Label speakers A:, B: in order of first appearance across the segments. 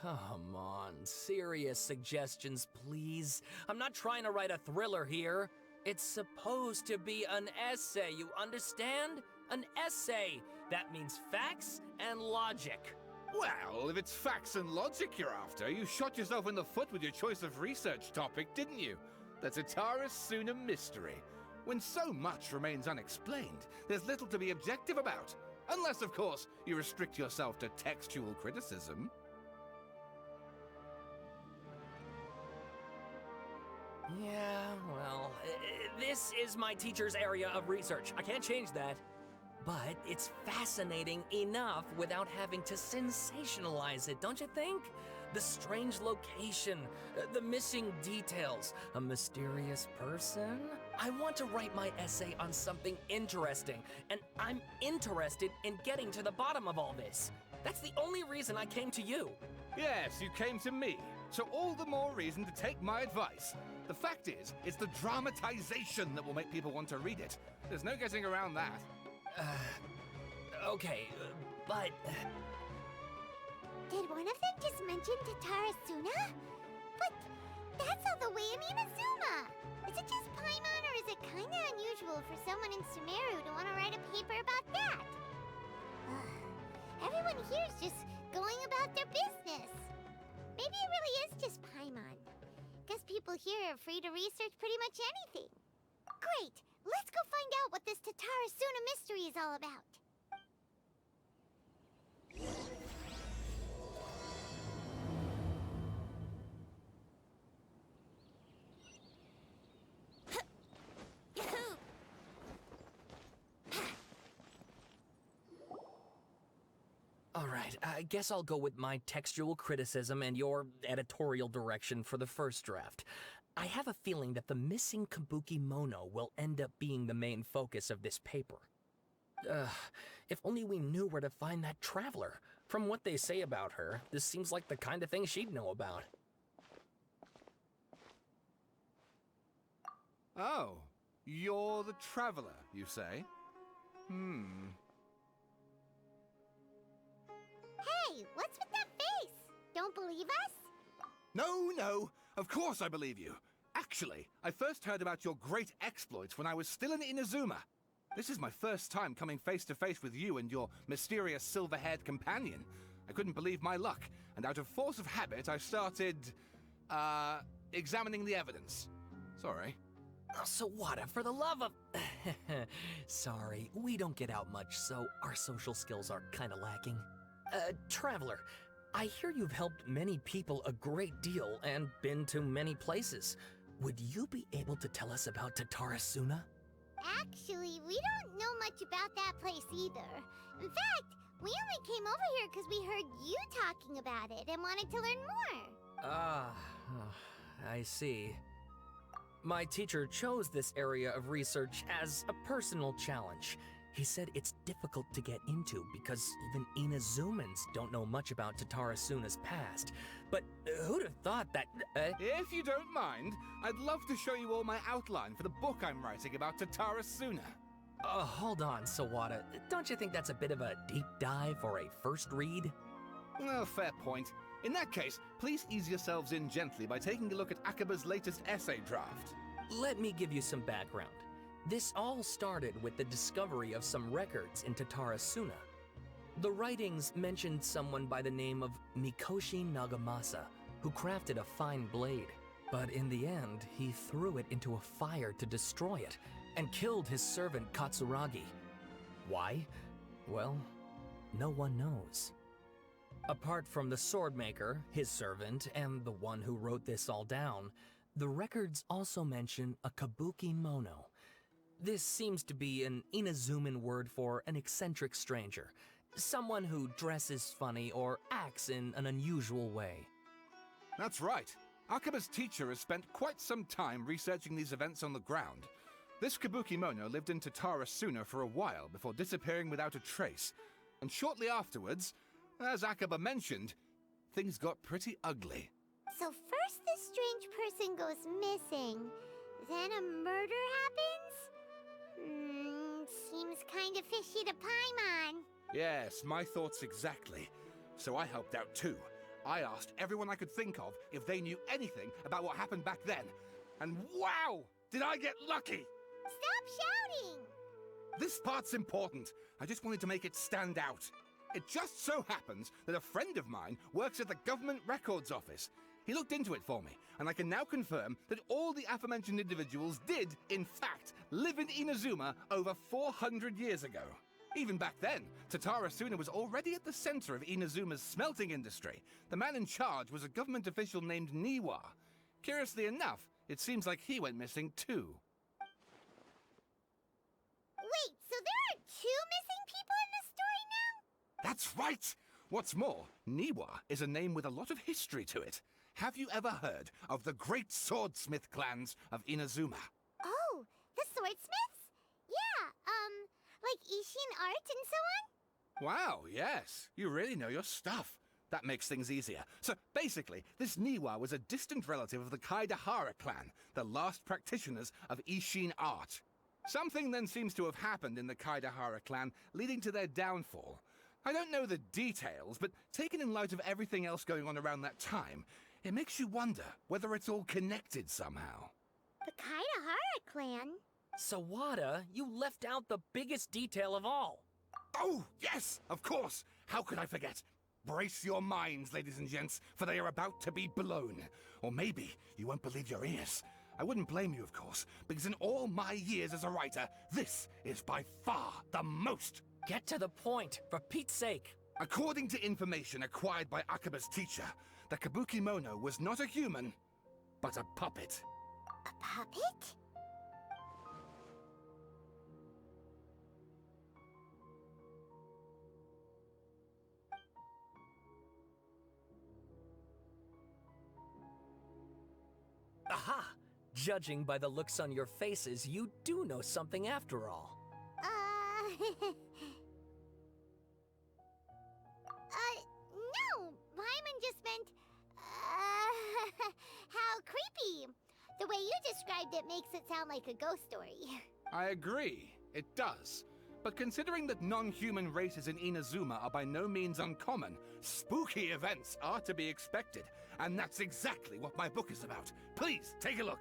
A: Come on, serious suggestions, please. I'm not trying to write a thriller here. It's supposed to be an essay, you understand? An essay. That means facts and logic.
B: Well, if it's facts and logic you're after, you shot yourself in the foot with your choice of research topic, didn't you? The Tartarasuna mystery. When so much remains unexplained, there's little to be objective about. Unless, of course, you restrict yourself to textual criticism.
A: Yeah, well, this is my teacher's area of research. I can't change that. But it's fascinating enough without having to sensationalize it, don't you think? The strange location, the missing details, a mysterious person. I want to write my essay on something interesting, and I'm interested in getting to the bottom of all this. That's the only reason I came to you.
B: Yes, you came to me, so all the more reason to take my advice. The fact is, it's the dramatization that will make people want to read it. There's no getting around that.
A: Okay, but...
C: Did one of them just mention Tartarasuna? But that's all the way in Inazuma! Is it just Paimon, or is it kinda unusual for someone in Sumeru to want to write a paper about that? Everyone here's just going about their business. Maybe it really is just Paimon. Guess people here are free to research pretty much anything. Great! Let's go find out what this Tartarasuna mystery is all about.
A: All right, I guess I'll go with my textual criticism and your editorial direction for the first draft. I have a feeling that the missing Kabuki Mono will end up being the main focus of this paper. If only we knew where to find that traveler. From what they say about her, this seems like the kind of thing she'd know about.
B: Oh, you're the traveler, you say?
C: Hey, what's with that face? Don't believe us?
B: No, of course I believe you. Actually, I first heard about your great exploits when I was still in Inazuma. This is my first time coming face to face with you and your mysterious silver-haired companion. I couldn't believe my luck, and out of force of habit, I started, examining the evidence. Sorry.
A: Oh, Sawada, for the love of... Sorry, we don't get out much, so our social skills are kinda lacking. Traveler, I hear you've helped many people a great deal and been to many places. Would you be able to tell us about Tartarasuna?
C: Actually, we don't know much about that place either. In fact, we only came over here because we heard you talking about it and wanted to learn more.
A: I see. My teacher chose this area of research as a personal challenge. He said it's difficult to get into because even Inazumans don't know much about Tartarasuna's past. But who'd have thought that...
B: If you don't mind, I'd love to show you all my outline for the book I'm writing about Tartarasuna.
A: Hold on, Sawada. Don't you think that's a bit of a deep dive or a first read?
B: Well, fair point. In that case, please ease yourselves in gently by taking a look at Akaba's latest essay draft.
A: Let me give you some background. This all started with the discovery of some records in Tartarasuna. The writings mentioned someone by the name of Mikoshi Nagamasa, who crafted a fine blade. But in the end, he threw it into a fire to destroy it, and killed his servant Katsuragi. Why? Well, no one knows. Apart from the swordmaker, his servant, and the one who wrote this all down, the records also mention a Kabuki Mono. This seems to be an Inazuman word for an eccentric stranger, someone who dresses funny or acts in an unusual way.
B: That's right. Akaba's teacher has spent quite some time researching these events on the ground. This Kabuki Mono lived in Tartarasuna for a while before disappearing without a trace. And shortly afterwards, as Akaba mentioned, things got pretty ugly.
C: So first this strange person goes missing, then a murder happens? Seems kinda fishy to Paimon.
B: Yes, my thoughts exactly. So I helped out too. I asked everyone I could think of if they knew anything about what happened back then. And wow! Did I get lucky!
C: Stop shouting!
B: This part's important. I just wanted to make it stand out. It just so happens that a friend of mine works at the Government Records Office. He looked into it for me, and I can now confirm that all the aforementioned individuals did, in fact, live in Inazuma over 400 years ago. Even back then, Tartarasuna was already at the center of Inazuma's smelting industry. The man in charge was a government official named Niwa. Curiously enough, it seems like he went missing too.
C: Wait, so there are 2 missing people in this story now?
B: That's right! What's more, Niwa is a name with a lot of history to it. Have you ever heard of the great swordsmith clans of Inazuma?
C: Oh, the swordsmiths? Yeah, like Ishin art and so on?
B: Wow, yes. You really know your stuff. That makes things easier. So basically, this Niwa was a distant relative of the Kaidahara clan, the last practitioners of Ishin art. Something then seems to have happened in the Kaidahara clan, leading to their downfall. I don't know the details, but taken in light of everything else going on around that time, it makes you wonder whether it's all connected somehow.
C: The Kaidahara clan?
A: Sawada, you left out the biggest detail of all.
B: Oh, yes, of course. How could I forget? Brace your minds, ladies and gents, for they are about to be blown. Or maybe you won't believe your ears. I wouldn't blame you, of course, because in all my years as a writer, this is by far the most.
A: Get to the point, for Pete's sake.
B: According to information acquired by Akaba's teacher, the Kabukimono was not a human, but a puppet.
C: A puppet?
A: Aha! Judging by the looks on your faces, you do know something after all.
C: No, Paimon just meant, how creepy. The way you described it makes it sound like a ghost story.
B: I agree, it does. But considering that non-human races in Inazuma are by no means uncommon, spooky events are to be expected. And that's exactly what my book is about. Please, take a look.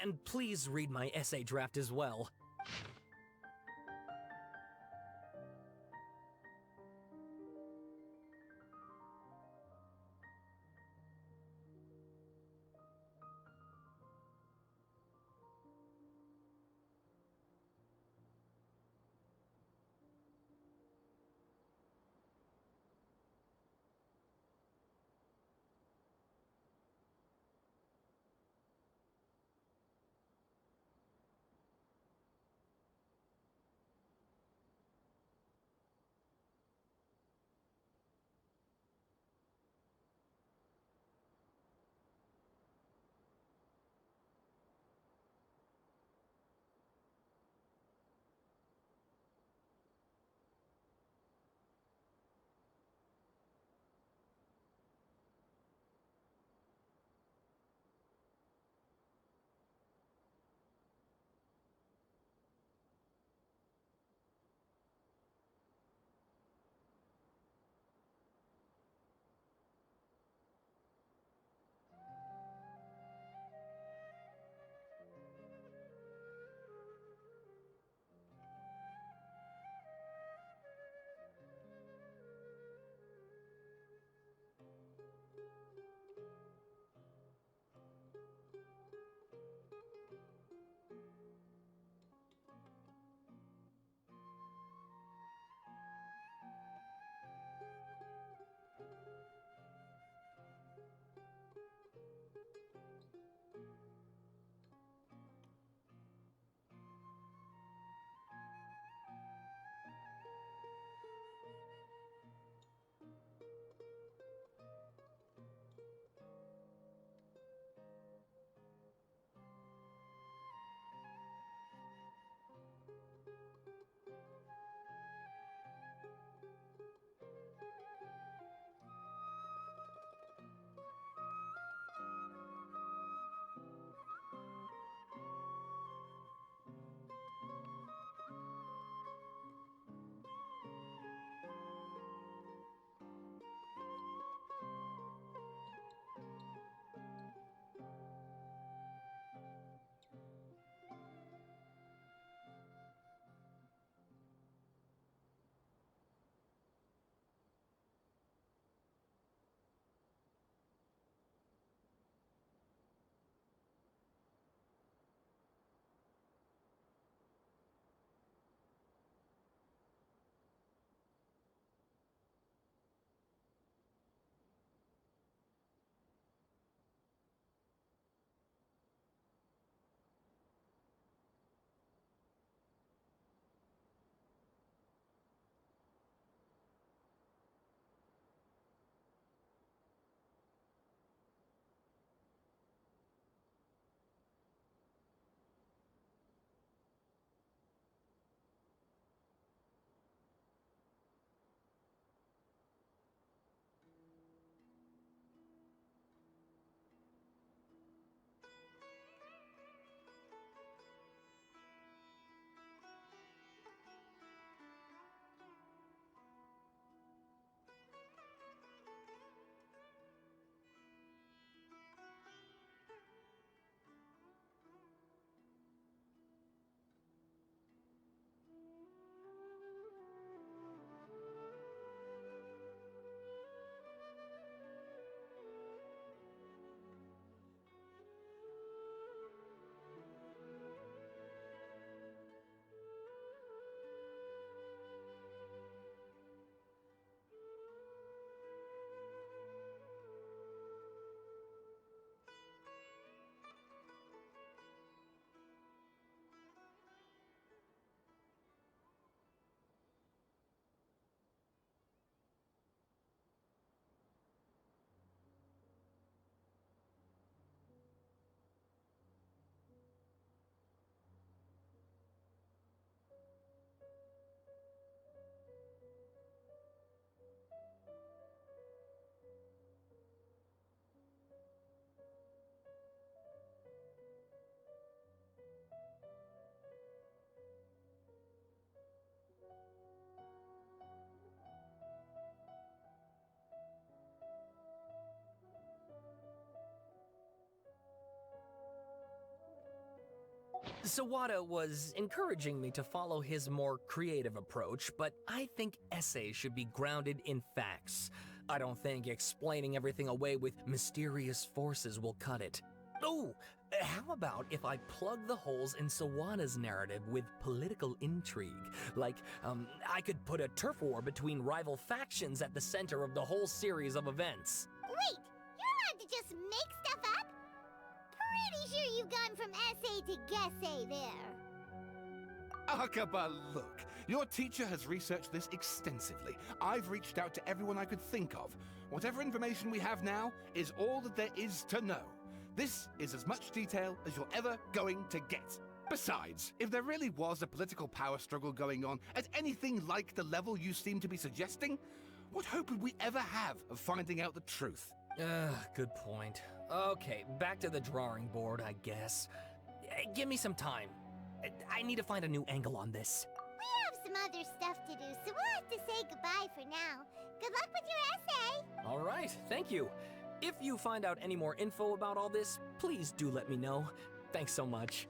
A: And please read my essay draft as well. Sawada was encouraging me to follow his more creative approach, but I think essays should be grounded in facts. I don't think explaining everything away with mysterious forces will cut it. Oh, how about if I plug the holes in Sawada's narrative with political intrigue? Like, I could put a turf war between rival factions at the center of the whole series of events.
C: Wait, you're allowed to just make stuff up? Pretty sure you've gone from essay to guessay there.
B: Akaba, look. Your teacher has researched this extensively. I've reached out to everyone I could think of. Whatever information we have now is all that there is to know. This is as much detail as you're ever going to get. Besides, if there really was a political power struggle going on at anything like the level you seem to be suggesting, what hope would we ever have of finding out the truth?
A: Good point. Okay, back to the drawing board, I guess. Give me some time. I need to find a new angle on this.
C: We have some other stuff to do, so we'll have to say goodbye for now. Good luck with your essay!
A: All right, thank you. If you find out any more info about all this, please do let me know. Thanks so much.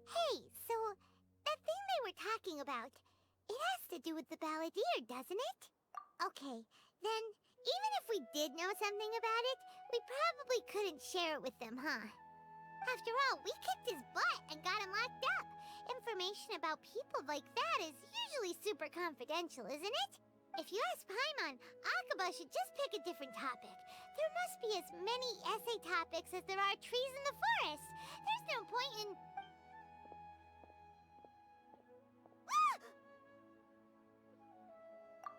C: Hey, so that thing they were talking about, it has to do with the Balladeer, doesn't it? Okay, then even if we did know something about it, we probably couldn't share it with them, huh? After all, we kicked his butt and got him locked up. Information about people like that is usually super confidential, isn't it? If you ask Paimon, Akaba should just pick a different topic. There must be as many essay topics as there are trees in the forest. There's no point in... Ah!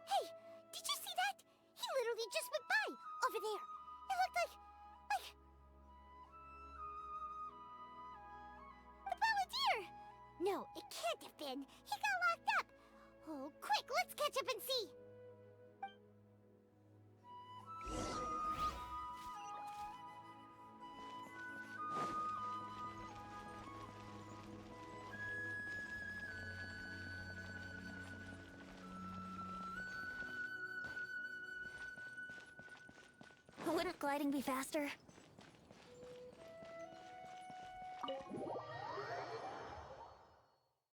C: Hey, did you see that? He literally just went by, over there. It looked like... the Balladeer! No, it can't have been. He got locked up. Oh, quick, let's catch up and see.
D: Wouldn't gliding be faster?